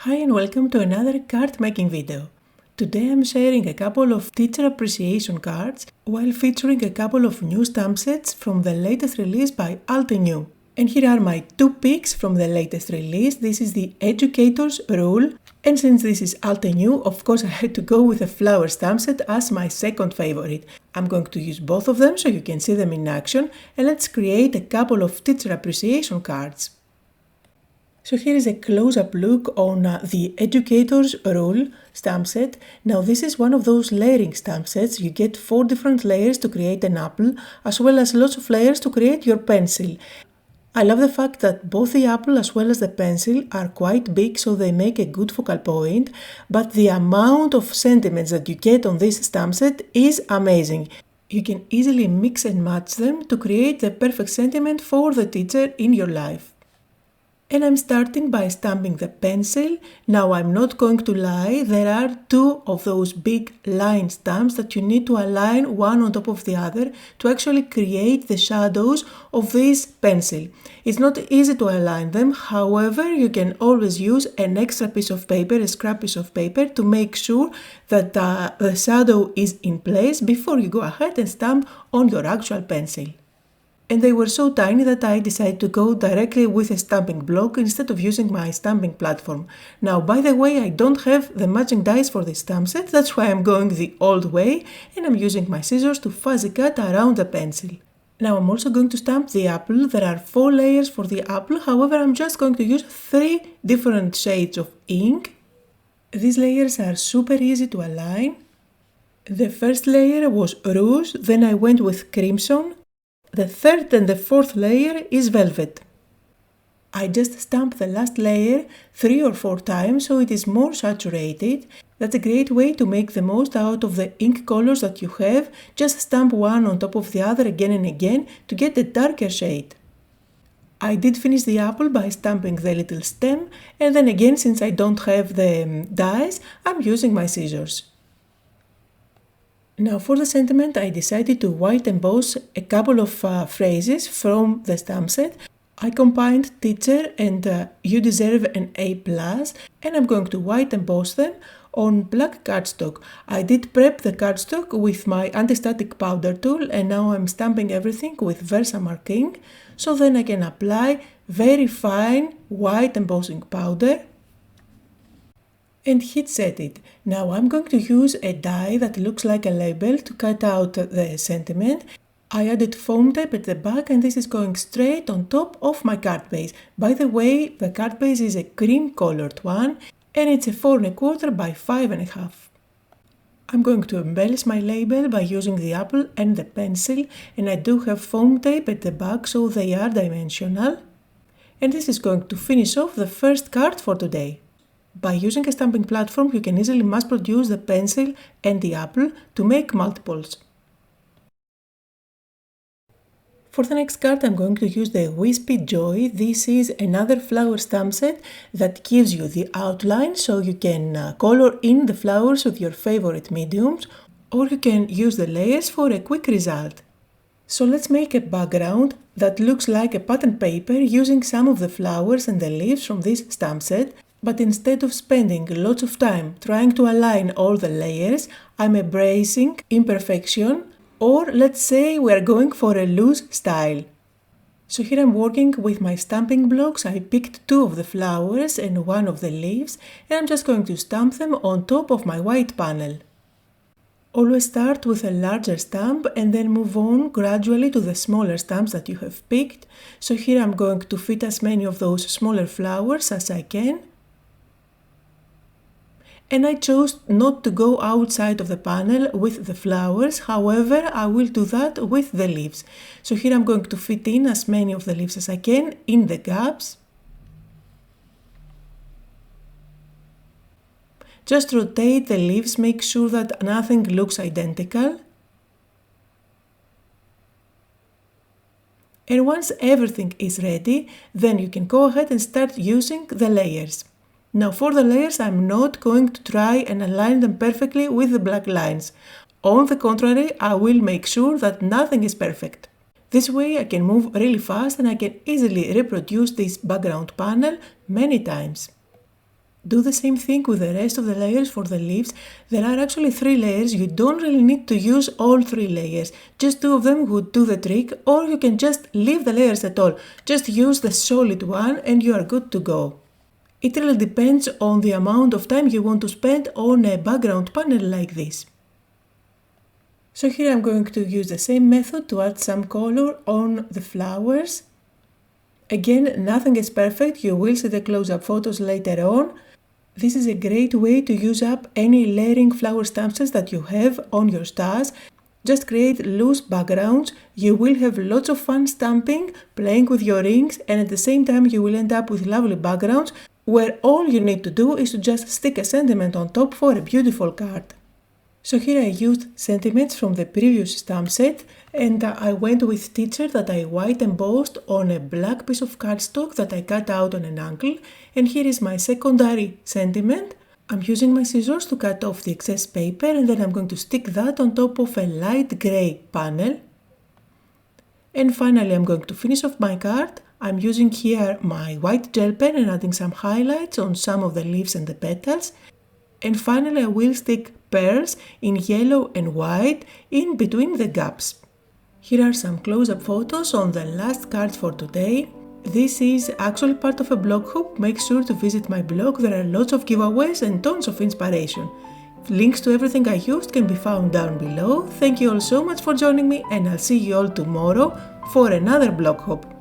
Hi and welcome to another card making video. Today I'm sharing a couple of teacher appreciation cards while featuring a couple of new stamp sets from the latest release by Altenew. And here are my two picks from the latest release. This is the Educator's Rule, and since this is Altenew, of course I had to go with a flower stamp set as my second favorite. I'm going to use both of them so you can see them in action, and let's create a couple of teacher appreciation cards. So here is a close-up look on the Educator's Rule stamp set. Now this is one of those layering stamp sets. You get 4 different layers to create an apple, as well as lots of layers to create your pencil. I love the fact that both the apple as well as the pencil are quite big, so they make a good focal point, but the amount of sentiments that you get on this stamp set is amazing. You can easily mix and match them to create the perfect sentiment for the teacher in your life. And I'm starting by stamping the pencil. Now I'm not going to lie, there are 2 of those big line stamps that you need to align one on top of the other to actually create the shadows of this pencil. It's not easy to align them, however you can always use an extra piece of paper, a scrap piece of paper, to make sure that the shadow is in place before you go ahead and stamp on your actual pencil. And they were so tiny that I decided to go directly with a stamping block instead of using my stamping platform. Now, by the way, I don't have the matching dies for this stamp set, that's why I'm going the old way, and I'm using my scissors to fuzzy cut around the pencil. Now I'm also going to stamp the apple. There are 4 layers for the apple, however I'm just going to use 3 different shades of ink. These layers are super easy to align. The first layer was rouge, then I went with crimson. The third and the fourth layer is velvet. I just stamp the last layer 3 or 4 times so it is more saturated. That's a great way to make the most out of the ink colors that you have. Just stamp one on top of the other again and again to get a darker shade. I did finish the apple by stamping the little stem, and then again, since I don't have the dies, I'm using my scissors. Now for the sentiment, I decided to white emboss a couple of phrases from the stamp set. I combined teacher and you deserve an A+, and I'm going to white emboss them on black cardstock. I did prep the cardstock with my anti-static powder tool, and now I'm stamping everything with Versamark ink, so then I can apply very fine white embossing powder and heat set it. Now I'm going to use a die that looks like a label to cut out the sentiment. I added foam tape at the back, and this is going straight on top of my card base. By the way, the card base is a cream colored one, and it's a 4 1/4 by 5 1/2. I'm going to embellish my label by using the apple and the pencil, and I do have foam tape at the back so they are dimensional. And this is going to finish off the first card for today. By using a stamping platform, you can easily mass produce the pencil and the apple to make multiples. For the next card, I'm going to use the Wispy Joy. This is another flower stamp set that gives you the outline so you can color in the flowers with your favorite mediums, or you can use the layers for a quick result. So let's make a background that looks like a pattern paper using some of the flowers and the leaves from this stamp set. But instead of spending lots of time trying to align all the layers, I'm embracing imperfection, or let's say we're going for a loose style. So here I'm working with my stamping blocks. I picked 2 of the flowers and 1 of the leaves, and I'm just going to stamp them on top of my white panel. Always start with a larger stamp and then move on gradually to the smaller stamps that you have picked. So here I'm going to fit as many of those smaller flowers as I can. And I chose not to go outside of the panel with the flowers, however I will do that with the leaves. So here I'm going to fit in as many of the leaves as I can in the gaps. Just rotate the leaves, make sure that nothing looks identical. And once everything is ready, then you can go ahead and start using the layers. Now for the layers, I'm not going to try and align them perfectly with the black lines. On the contrary, I will make sure that nothing is perfect. This way I can move really fast and I can easily reproduce this background panel many times. Do the same thing with the rest of the layers for the leaves. There are actually 3 layers, you don't really need to use all 3 layers. Just 2 of them would do the trick, or you can just leave the layers at all. Just use the solid one and you are good to go. It really depends on the amount of time you want to spend on a background panel like this. So here I'm going to use the same method to add some color on the flowers. Again, nothing is perfect, you will see the close-up photos later on. This is a great way to use up any layering flower stamp sets that you have on your stars. Just create loose backgrounds, you will have lots of fun stamping, playing with your rings, and at the same time you will end up with lovely backgrounds where all you need to do is to just stick a sentiment on top for a beautiful card. So here I used sentiments from the previous stamp set, and I went with Teacher that I white embossed on a black piece of cardstock that I cut out on an angle, and here is my secondary sentiment. I'm using my scissors to cut off the excess paper, and then I'm going to stick that on top of a light grey panel. And finally I'm going to finish off my card. I'm using here my white gel pen and adding some highlights on some of the leaves and the petals. And finally I will stick pearls in yellow and white in between the gaps. Here are some close-up photos on the last card for today. This is actually part of a blog hop. Make sure to visit my blog, there are lots of giveaways and tons of inspiration. Links to everything I used can be found down below. Thank you all so much for joining me, and I'll see you all tomorrow for another blog hop.